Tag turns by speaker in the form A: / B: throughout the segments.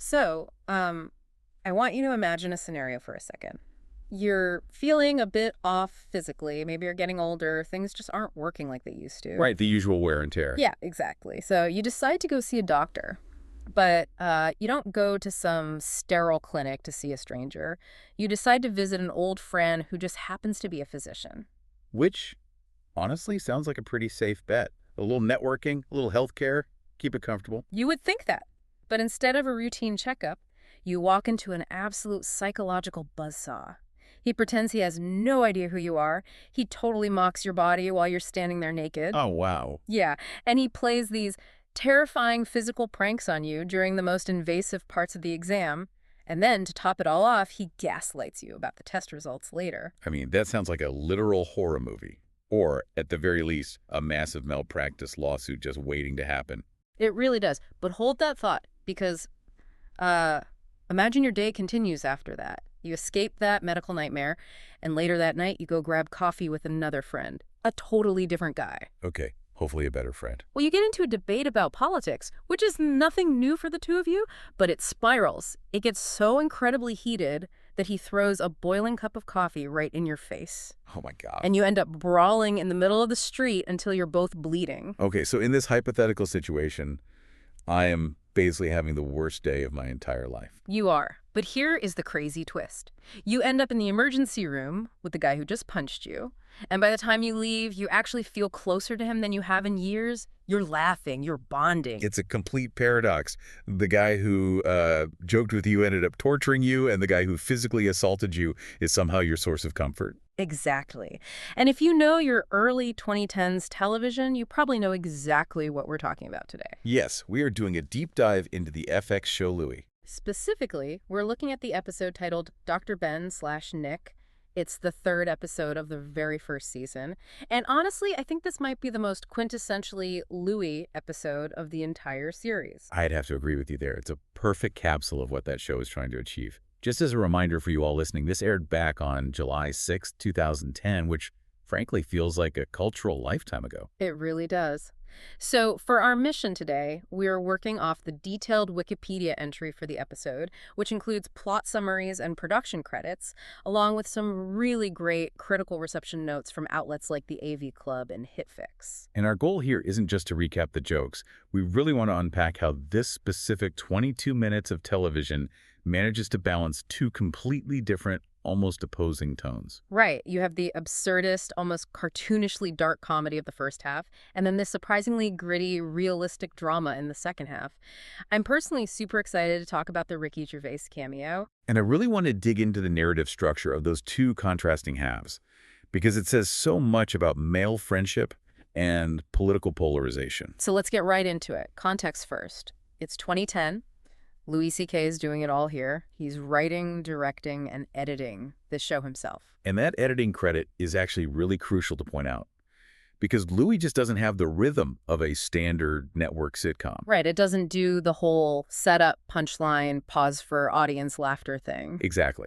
A: So, I want you to imagine a scenario for a second. You're feeling a bit off physically. Maybe you're getting older. Things just aren't working like they used to.
B: Right, the usual wear and tear.
A: Yeah, exactly. So you decide to go see a doctor. But you don't go to some sterile clinic to see a stranger. You decide to visit an old friend who just happens to be a physician.
B: Which, honestly, sounds like a pretty safe bet. A little networking, a little healthcare, keep it comfortable.
A: You would think that. But instead of a routine checkup, you walk into an absolute psychological buzzsaw. He pretends he has no idea who you are. He totally mocks your body while you're standing there naked.
B: Oh, wow.
A: Yeah, and he plays these terrifying physical pranks on you during the most invasive parts of the exam. And then, to top it all off, he gaslights you about the test results later.
B: I mean, that sounds like a literal horror movie. Or, at the very least, a massive malpractice lawsuit just waiting to happen.
A: It really does. But hold that thought, because imagine your day continues after that. You escape that medical nightmare, and later that night you go grab coffee with another friend, a totally different guy.
B: Okay, hopefully a better friend.
A: Well, you get into a debate about politics, which is nothing new for the two of you, but it spirals. It gets so incredibly heated that he throws a boiling cup of coffee right in your face.
B: Oh my God.
A: And you end up brawling in the middle of the street until you're both bleeding.
B: Okay, so in this hypothetical situation, I am basically having the worst day of my entire life.
A: You are. But here is the crazy twist. You end up in the emergency room with the guy who just punched you. And by the time you leave, you actually feel closer to him than you have in years. You're laughing. You're bonding.
B: It's a complete paradox. The guy who joked with you ended up torturing you, and the guy who physically assaulted you is somehow your source of comfort.
A: Exactly. And if you know your early 2010s television, you probably know exactly what we're talking about today.
B: Yes, we are doing a deep dive into the FX show Louie.
A: Specifically, we're looking at the episode titled Dr. Ben/Nick. It's the third episode of the very first season. And honestly, I think this might be the most quintessentially Louie episode of the entire series.
B: I'd have to agree with you there. It's a perfect capsule of what that show is trying to achieve. Just as a reminder for you all listening, this aired back on July 6, 2010, which frankly feels like a cultural lifetime ago.
A: It really does. So for our mission today, we are working off the detailed Wikipedia entry for the episode, which includes plot summaries and production credits, along with some really great critical reception notes from outlets like the AV Club and HitFix.
B: And our goal here isn't just to recap the jokes. We really want to unpack how this specific 22 minutes of television manages to balance two completely different, almost opposing tones.
A: Right. You have the absurdist, almost cartoonishly dark comedy of the first half, and then this surprisingly gritty, realistic drama in the second half. I'm personally super excited to talk about the Ricky Gervais cameo.
B: And I really want to dig into the narrative structure of those two contrasting halves, because it says so much about male friendship and political polarization.
A: So let's get right into it. Context first. It's 2010. Louis C.K. is doing it all here. He's writing, directing, and editing this show himself.
B: And that editing credit is actually really crucial to point out, because Louie just doesn't have the rhythm of a standard network sitcom.
A: Right, it doesn't do the whole setup, punchline, pause for audience laughter thing.
B: Exactly.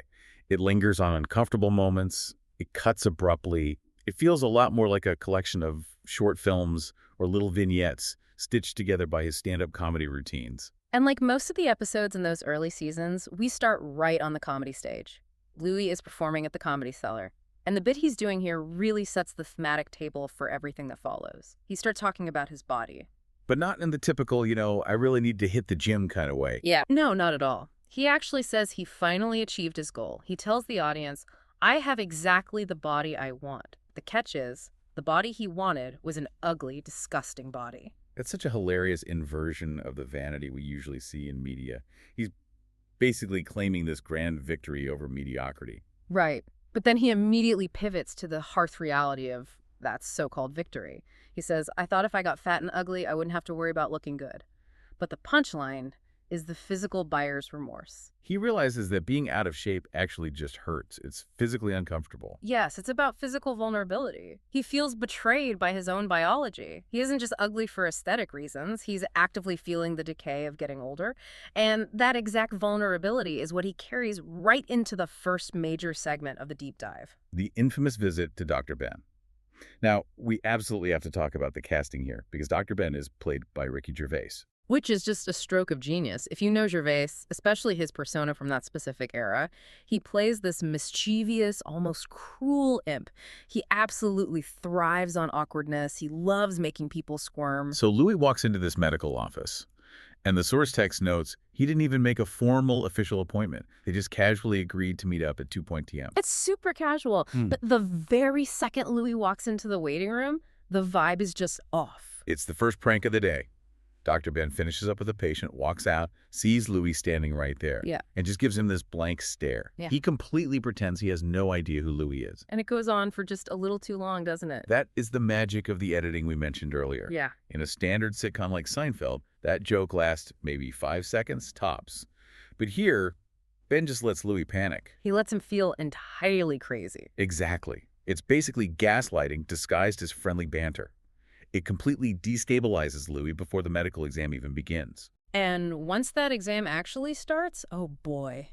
B: It lingers on uncomfortable moments. It cuts abruptly. It feels a lot more like a collection of short films or little vignettes stitched together by his stand-up comedy routines.
A: And like most of the episodes in those early seasons, we start right on the comedy stage. Louie is performing at the Comedy Cellar. And the bit he's doing here really sets the thematic table for everything that follows. He starts talking about his body.
B: But not in the typical, I really need to hit the gym kind of way.
A: Yeah, no, not at all. He actually says he finally achieved his goal. He tells the audience, I have exactly the body I want. The catch is, the body he wanted was an ugly, disgusting body.
B: It's such a hilarious inversion of the vanity we usually see in media. He's basically claiming this grand victory over mediocrity.
A: Right. But then he immediately pivots to the harsh reality of that so-called victory. He says, I thought if I got fat and ugly, I wouldn't have to worry about looking good. But the punchline is the physical buyer's remorse.
B: He realizes that being out of shape actually just hurts. It's physically uncomfortable.
A: Yes, it's about physical vulnerability. He feels betrayed by his own biology. He isn't just ugly for aesthetic reasons. He's actively feeling the decay of getting older. And that exact vulnerability is what he carries right into the first major segment of the deep dive.
B: The infamous visit to Dr. Ben. Now, we absolutely have to talk about the casting here, because Dr. Ben is played by Ricky Gervais.
A: which is just a stroke of genius. If you know Gervais, especially his persona from that specific era, he plays this mischievous, almost cruel imp. He absolutely thrives on awkwardness. He loves making people squirm.
B: So Louis walks into this medical office, and the source text notes he didn't even make a formal official appointment. They just casually agreed to meet up at 2 p.m.
A: It's super casual, but the very second Louis walks into the waiting room, the vibe is just off.
B: It's the first prank of the day. Dr. Ben finishes up with a patient, walks out, sees Louis standing right there, and just gives him this blank stare. He completely pretends he has no idea who Louis is.
A: And it goes on for just a little too long, doesn't it?
B: That is the magic of the editing we mentioned earlier. In a standard sitcom like Seinfeld, that joke lasts maybe 5 seconds, tops. But here, Ben just lets Louis panic.
A: He lets him feel entirely crazy.
B: Exactly. It's basically gaslighting disguised as friendly banter. It completely destabilizes Louis before the medical exam even begins.
A: And once that exam actually starts, oh boy,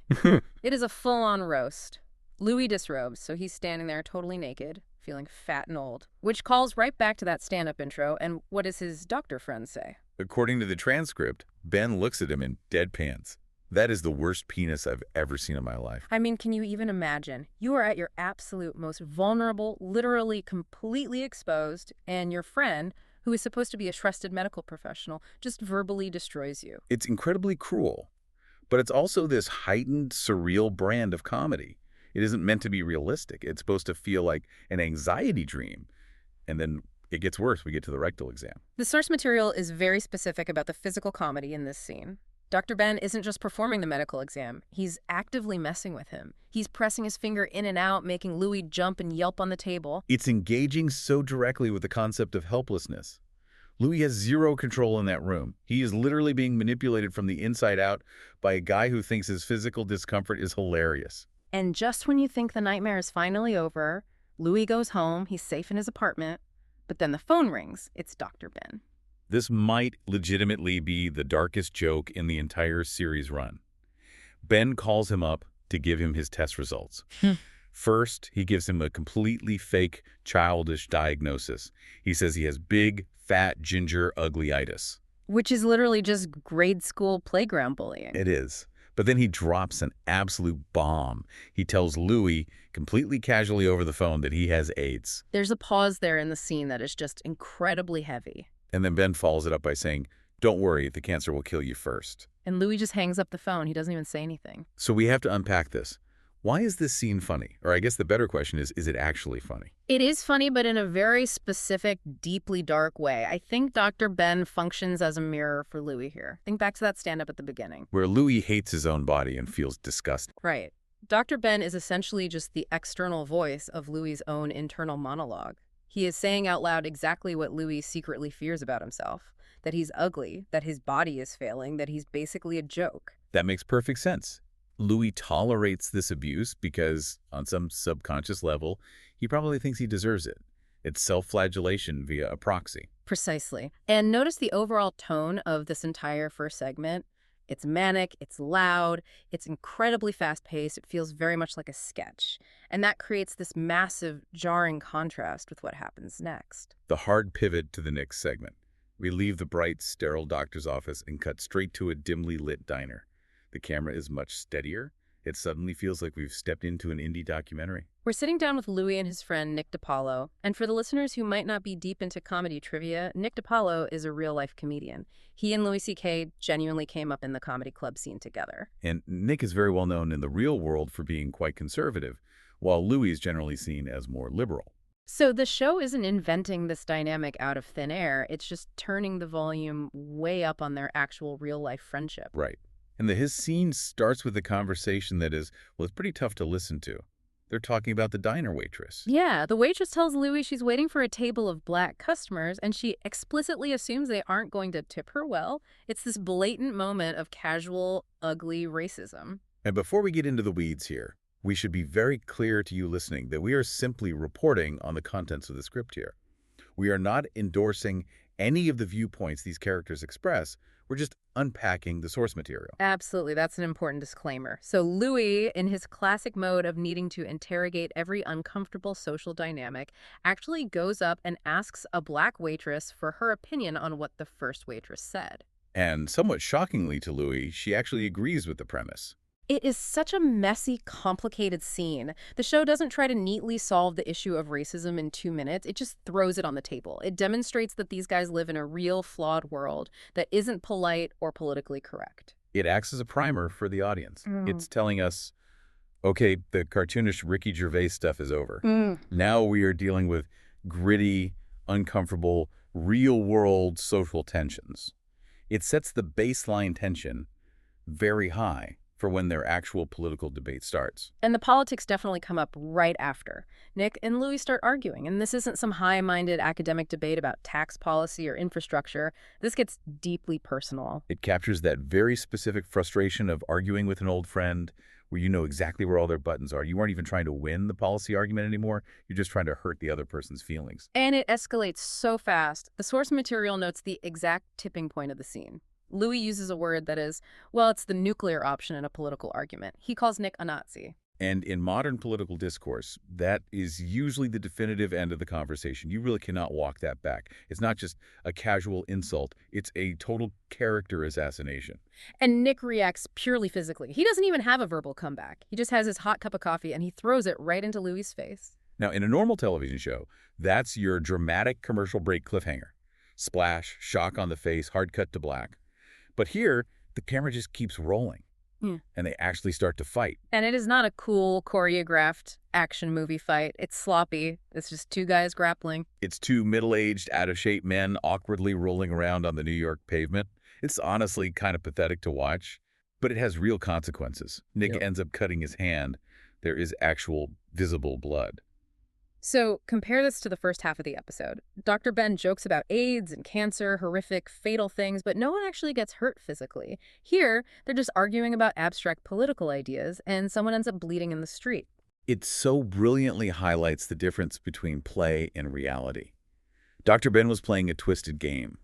A: it is a full-on roast. Louis disrobes, so he's standing there totally naked, feeling fat and old, which calls right back to that stand-up intro. And what does his doctor friend say?
B: According to the transcript, Ben looks at him in deadpans. That is the worst penis I've ever seen in my life.
A: I mean, can you even imagine? You are at your absolute most vulnerable, literally completely exposed, and your friend, who is supposed to be a trusted medical professional, just verbally destroys you.
B: It's incredibly cruel, but it's also this heightened, surreal brand of comedy. It isn't meant to be realistic. It's supposed to feel like an anxiety dream. And then it gets worse. We get to the rectal exam.
A: The source material is very specific about the physical comedy in this scene. Dr. Ben isn't just performing the medical exam. He's actively messing with him. He's pressing his finger in and out, making Louis jump and yelp on the table.
B: It's engaging so directly with the concept of helplessness. Louis has zero control in that room. He is literally being manipulated from the inside out by a guy who thinks his physical discomfort is hilarious.
A: And just when you think the nightmare is finally over, Louis goes home. He's safe in his apartment. But then the phone rings. It's Dr. Ben.
B: This might legitimately be the darkest joke in the entire series run. Ben calls him up to give him his test results. First, he gives him a completely fake, childish diagnosis. He says he has big, fat, ginger, ugly-itis.
A: Which is literally just grade school playground bullying.
B: It is. But then he drops an absolute bomb. He tells Louis, completely casually over the phone, that he has AIDS.
A: There's a pause there in the scene that is just incredibly heavy.
B: And then Ben follows it up by saying, "Don't worry, the cancer will kill you first."
A: And Louis just hangs up the phone. He doesn't even say anything.
B: So we have to unpack this. Why is this scene funny? Or I guess the better question is it actually funny?
A: It is funny, but in a very specific, deeply dark way. I think Dr. Ben functions as a mirror for Louis here. Think back to that stand-up at the beginning.
B: Where Louis hates his own body and feels disgusted.
A: Right. Dr. Ben is essentially just the external voice of Louis's own internal monologue. He is saying out loud exactly what Louis secretly fears about himself. That he's ugly, that his body is failing, that he's basically a joke.
B: That makes perfect sense. Louis tolerates this abuse because, on some subconscious level, he probably thinks he deserves it. It's self-flagellation via a proxy.
A: Precisely. And notice the overall tone of this entire first segment. It's manic, it's loud, it's incredibly fast-paced, it feels very much like a sketch. And that creates this massive, jarring contrast with what happens next.
B: The hard pivot to the next segment. We leave the bright, sterile doctor's office and cut straight to a dimly lit diner. The camera is much steadier. It suddenly feels like we've stepped into an indie documentary.
A: We're sitting down with Louie and his friend Nick DiPaolo. And for the listeners who might not be deep into comedy trivia, Nick DiPaolo is a real-life comedian. He and Louis C.K. genuinely came up in the comedy club scene together.
B: And Nick is very well known in the real world for being quite conservative, while Louis is generally seen as more liberal.
A: So the show isn't inventing this dynamic out of thin air. It's just turning the volume way up on their actual real-life friendship.
B: Right. And his scene starts with a conversation that is, well, it's pretty tough to listen to. They're talking about the diner waitress.
A: Yeah, the waitress tells Louis she's waiting for a table of black customers, and she explicitly assumes they aren't going to tip her well. It's this blatant moment of casual, ugly racism.
B: And before we get into the weeds here, we should be very clear to you listening that we are simply reporting on the contents of the script here. We are not endorsing any of the viewpoints these characters express. We're just unpacking the source material.
A: Absolutely. That's an important disclaimer. So Louis, in his classic mode of needing to interrogate every uncomfortable social dynamic, actually goes up and asks a black waitress for her opinion on what the first waitress said.
B: And somewhat shockingly to Louie, she actually agrees with the premise.
A: It is such a messy, complicated scene. The show doesn't try to neatly solve the issue of racism in 2 minutes. It just throws it on the table. It demonstrates that these guys live in a real, flawed world that isn't polite or politically correct.
B: It acts as a primer for the audience.
A: Mm.
B: It's telling us, okay, the cartoonish Ricky Gervais stuff is over.
A: Mm.
B: Now we are dealing with gritty, uncomfortable, real-world social tensions. It sets the baseline tension very high for when their actual political debate starts.
A: And the politics definitely come up right after. Nick and Louie start arguing, and this isn't some high-minded academic debate about tax policy or infrastructure. This gets deeply personal.
B: It captures that very specific frustration of arguing with an old friend where you know exactly where all their buttons are. You aren't even trying to win the policy argument anymore. You're just trying to hurt the other person's feelings.
A: And it escalates so fast. The source material notes the exact tipping point of the scene. Louie uses a word that is, well, it's the nuclear option in a political argument. He calls Nick a Nazi.
B: And in modern political discourse, that is usually the definitive end of the conversation. You really cannot walk that back. It's not just a casual insult. It's a total character assassination.
A: And Nick reacts purely physically. He doesn't even have a verbal comeback. He just has his hot cup of coffee and he throws it right into Louie's face.
B: Now, in a normal television show, that's your dramatic commercial break cliffhanger. Splash, shock on the face, hard cut to black. But here, the camera just keeps rolling.
A: Yeah.
B: And they actually start to fight.
A: And it is not a cool, choreographed action movie fight. It's sloppy. It's just two guys grappling.
B: It's two middle-aged, out-of-shape men awkwardly rolling around on the New York pavement. It's honestly kind of pathetic to watch, but it has real consequences. Nick ends up cutting his hand. There is actual visible blood.
A: So compare this to the first half of the episode. Dr. Ben jokes about AIDS and cancer, horrific, fatal things, but no one actually gets hurt physically. Here, they're just arguing about abstract political ideas, and someone ends up bleeding in the street.
B: It so brilliantly highlights the difference between play and reality. Dr. Ben was playing a twisted game.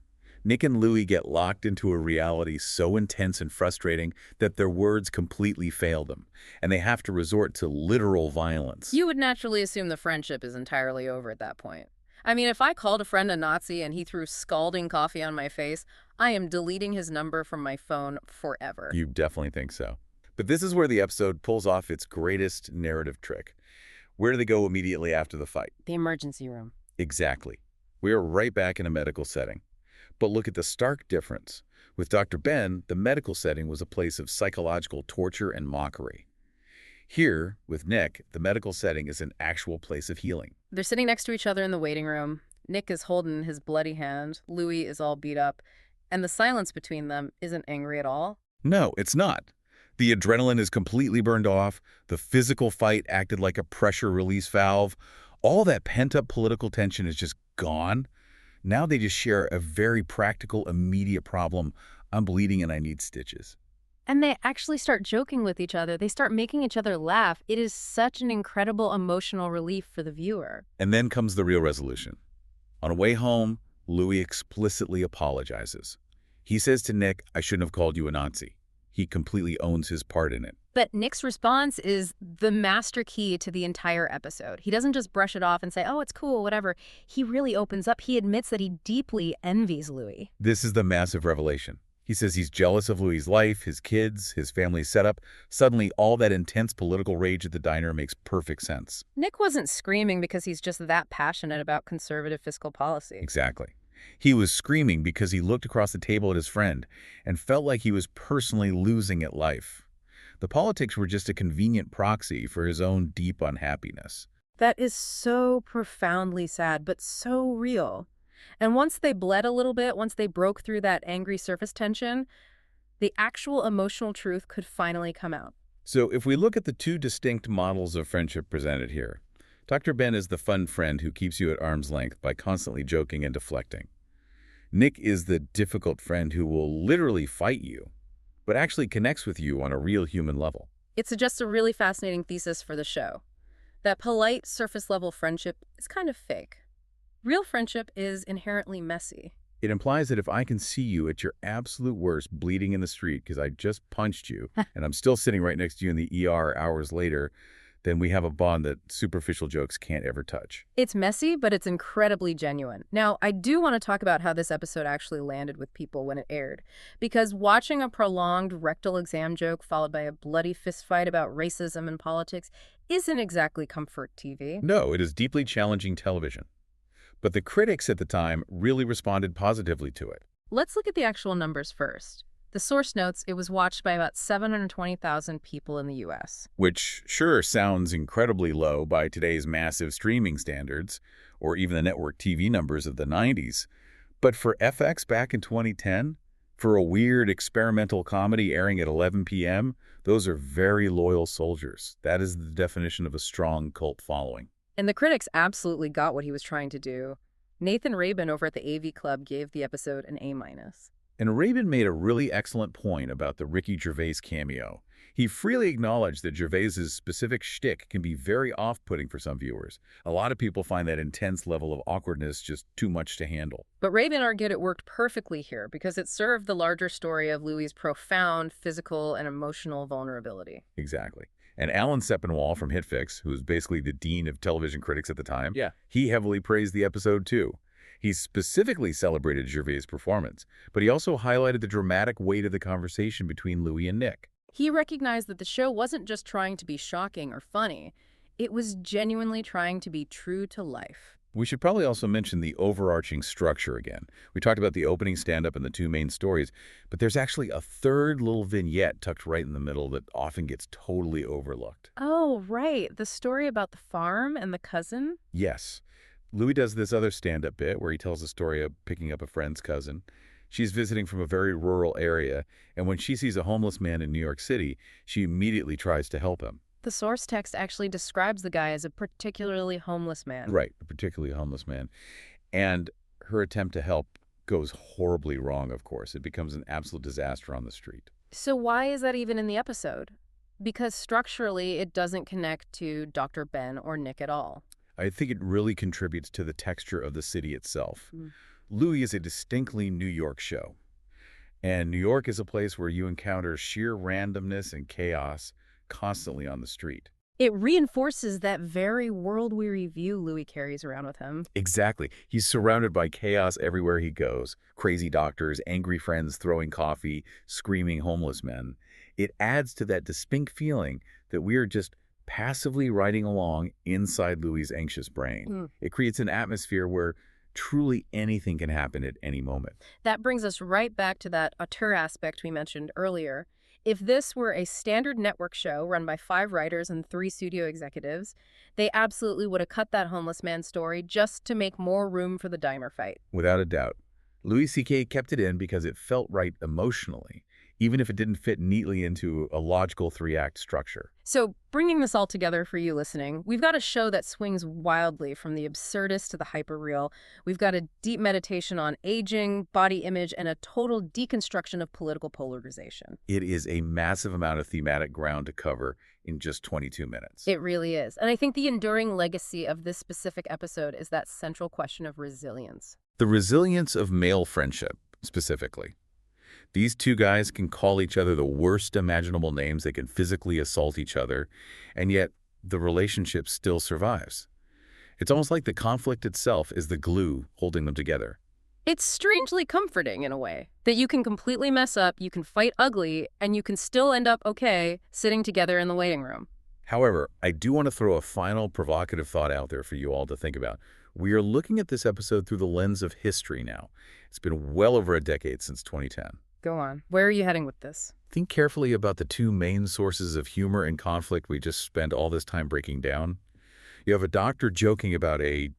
B: Nick and Louie get locked into a reality so intense and frustrating that their words completely fail them, and they have to resort to literal violence.
A: You would naturally assume the friendship is entirely over at that point. I mean, if I called a friend a Nazi and he threw scalding coffee on my face, I am deleting his number from my phone forever.
B: You definitely think so. But this is where the episode pulls off its greatest narrative trick. Where do they go immediately after the fight?
A: The emergency room.
B: Exactly. We are right back in a medical setting. But look at the stark difference. With Dr. Ben, the medical setting was a place of psychological torture and mockery. Here, with Nick, the medical setting is an actual place of healing.
A: They're sitting next to each other in the waiting room. Nick is holding his bloody hand. Louie is all beat up. And the silence between them isn't angry at all.
B: No, it's not. The adrenaline is completely burned off. The physical fight acted like a pressure release valve. All that pent-up political tension is just gone. Now they just share a very practical, immediate problem. I'm bleeding and I need stitches.
A: And they actually start joking with each other. They start making each other laugh. It is such an incredible emotional relief for the viewer.
B: And then comes the real resolution. On the way home, Louie explicitly apologizes. He says to Nick, I shouldn't have called you a Nazi. He completely owns his part in it.
A: But Nick's response is the master key to the entire episode. He doesn't just brush it off and say, oh, it's cool, whatever. He really opens up. He admits that he deeply envies Louie.
B: This is the massive revelation. He says he's jealous of Louie's life, his kids, his family's setup. Suddenly, all that intense political rage at the diner makes perfect sense.
A: Nick wasn't screaming because he's just that passionate about conservative fiscal policy.
B: Exactly. He was screaming because he looked across the table at his friend and felt like he was personally losing at life. The politics were just a convenient proxy for his own deep unhappiness.
A: That is so profoundly sad, but so real. And once they bled a little bit, once they broke through that angry surface tension, the actual emotional truth could finally come out.
B: So if we look at the two distinct models of friendship presented here, Dr. Ben is the fun friend who keeps you at arm's length by constantly joking and deflecting. Nick is the difficult friend who will literally fight you, but actually connects with you on a real human level.
A: It suggests a really fascinating thesis for the show. That polite, surface-level friendship is kind of fake. Real friendship is inherently messy.
B: It implies that if I can see you at your absolute worst bleeding in the street because I just punched you and I'm still sitting right next to you in the ER hours later, then we have a bond that superficial jokes can't ever touch.
A: It's messy, but it's incredibly genuine. Now, I do want to talk about how this episode actually landed with people when it aired, because watching a prolonged rectal exam joke followed by a bloody fistfight about racism and politics isn't exactly comfort TV.
B: No, it is deeply challenging television. But the critics at the time really responded positively to it.
A: Let's look at the actual numbers first. The source notes it was watched by about 720,000 people in the U.S.
B: Which sure sounds incredibly low by today's massive streaming standards, or even the network TV numbers of the 90s. But for FX back in 2010, for a weird experimental comedy airing at 11 p.m., those are very loyal soldiers. That is the definition of a strong cult following.
A: And the critics absolutely got what he was trying to do. Nathan Rabin over at the AV Club gave the episode an A-.
B: And Rabin made a really excellent point about the Ricky Gervais cameo. He freely acknowledged that Gervais's specific shtick can be very off-putting for some viewers. A lot of people find that intense level of awkwardness just too much to handle.
A: But Rabin argued it worked perfectly here because it served the larger story of Louie's profound physical and emotional vulnerability.
B: Exactly. And Alan Sepinwall from HitFix, who's basically the dean of television critics at the time, he heavily praised the episode too. He specifically celebrated Gervais' performance, but he also highlighted the dramatic weight of the conversation between Louie and Nick.
A: He recognized that the show wasn't just trying to be shocking or funny. It was genuinely trying to be true to life.
B: We should probably also mention the overarching structure again. We talked about the opening stand-up and the two main stories, but there's actually a third little vignette tucked right in the middle that often gets totally overlooked.
A: Oh, right. The story about the farm and the cousin?
B: Yes. Louie does this other stand-up bit where he tells the story of picking up a friend's cousin. She's visiting from a very rural area, and when she sees a homeless man in New York City, she immediately tries to help him.
A: The source text actually describes the guy as a particularly homeless man.
B: Right, a particularly homeless man. And her attempt to help goes horribly wrong, of course. It becomes an absolute disaster on the street.
A: So why is that even in the episode? Because structurally, it doesn't connect to Dr. Ben or Nick at all.
B: I think it really contributes to the texture of the city itself. Louie is a distinctly New York show. And New York is a place where you encounter sheer randomness and chaos constantly on the street.
A: It reinforces that very world-weary view Louie carries around with him.
B: Exactly. He's surrounded by chaos everywhere he goes. Crazy doctors, angry friends throwing coffee, screaming homeless men. It adds to that distinct feeling that we are just passively riding along inside Louie's anxious brain. It creates an atmosphere where truly anything can happen at any moment.
A: That brings us right back to that auteur aspect we mentioned earlier. If this were a standard network show run by 5 writers and 3 studio executives, they absolutely would have cut that homeless man story just to make more room for the Dahmer fight.
B: Without a doubt. Louis C.K. kept it in because it felt right emotionally, even if it didn't fit neatly into a logical 3-act structure.
A: So, bringing this all together for you listening, we've got a show that swings wildly from the absurdist to the hyperreal. We've got a deep meditation on aging, body image, and a total deconstruction of political polarization.
B: It is a massive amount of thematic ground to cover in just 22 minutes.
A: It really is. And I think the enduring legacy of this specific episode is that central question of resilience.
B: The resilience of male friendship, specifically. These two guys can call each other the worst imaginable names. They can physically assault each other, and yet the relationship still survives. It's almost like the conflict itself is the glue holding them together.
A: It's strangely comforting in a way, that you can completely mess up, you can fight ugly, and you can still end up okay sitting together in the waiting room.
B: However, I do want to throw a final provocative thought out there for you all to think about. We are looking at this episode through the lens of history now. It's been well over a decade since 2010.
A: Go on. Where are you heading with this?
B: Think carefully about the 2 main sources of humor and conflict we just spent all this time breaking down. You have a doctor joking about a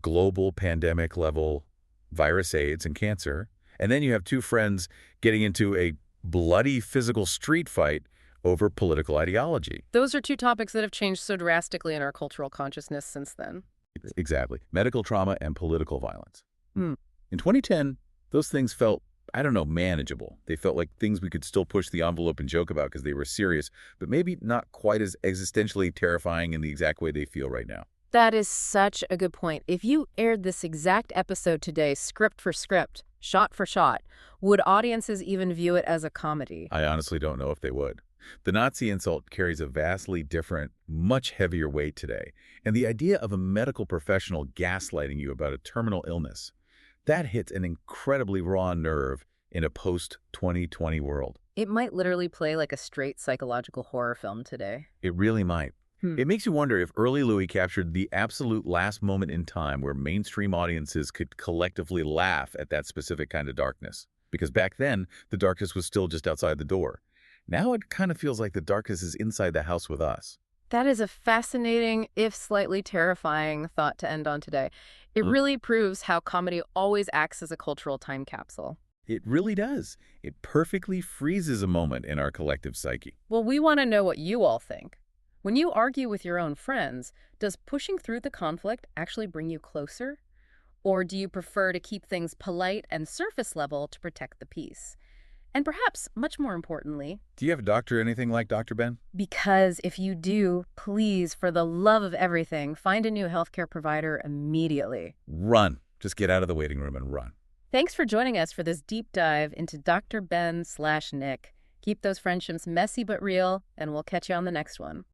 B: global pandemic level virus, AIDS, and cancer, and then you have 2 friends getting into a bloody physical street fight over political ideology.
A: Those are 2 topics that have changed so drastically in our cultural consciousness since then.
B: Exactly. Medical trauma and political violence. In 2010, those things felt, I don't know, manageable. They felt like things we could still push the envelope and joke about because they were serious, but maybe not quite as existentially terrifying in the exact way they feel right now.
A: That is such a good point. If you aired this exact episode today, script for script, shot for shot, would audiences even view it as a comedy?
B: I honestly don't know if they would. The Nazi insult carries a vastly different, much heavier weight today, and the idea of a medical professional gaslighting you about a terminal illness, that hits an incredibly raw nerve in a post-2020 world.
A: It might literally play like a straight psychological horror film today.
B: It really might.
A: Hmm.
B: It makes you wonder if early Louis captured the absolute last moment in time where mainstream audiences could collectively laugh at that specific kind of darkness. Because back then, the darkness was still just outside the door. Now it kind of feels like the darkness is inside the house with us.
A: That is a fascinating, if slightly terrifying, thought to end on today. It really proves how comedy always acts as a cultural time capsule.
B: It really does. It perfectly freezes a moment in our collective psyche.
A: Well, we want to know what you all think. When you argue with your own friends, does pushing through the conflict actually bring you closer? Or do you prefer to keep things polite and surface level to protect the peace? And perhaps, much more importantly,
B: Do you have a doctor anything like Dr. Ben?
A: because if you do, please, for the love of everything, find a new healthcare provider immediately.
B: Run. Just get out of the waiting room and run.
A: Thanks for joining us for this deep dive into Dr. Ben/Nick. Keep those friendships messy but real, and we'll catch you on the next one.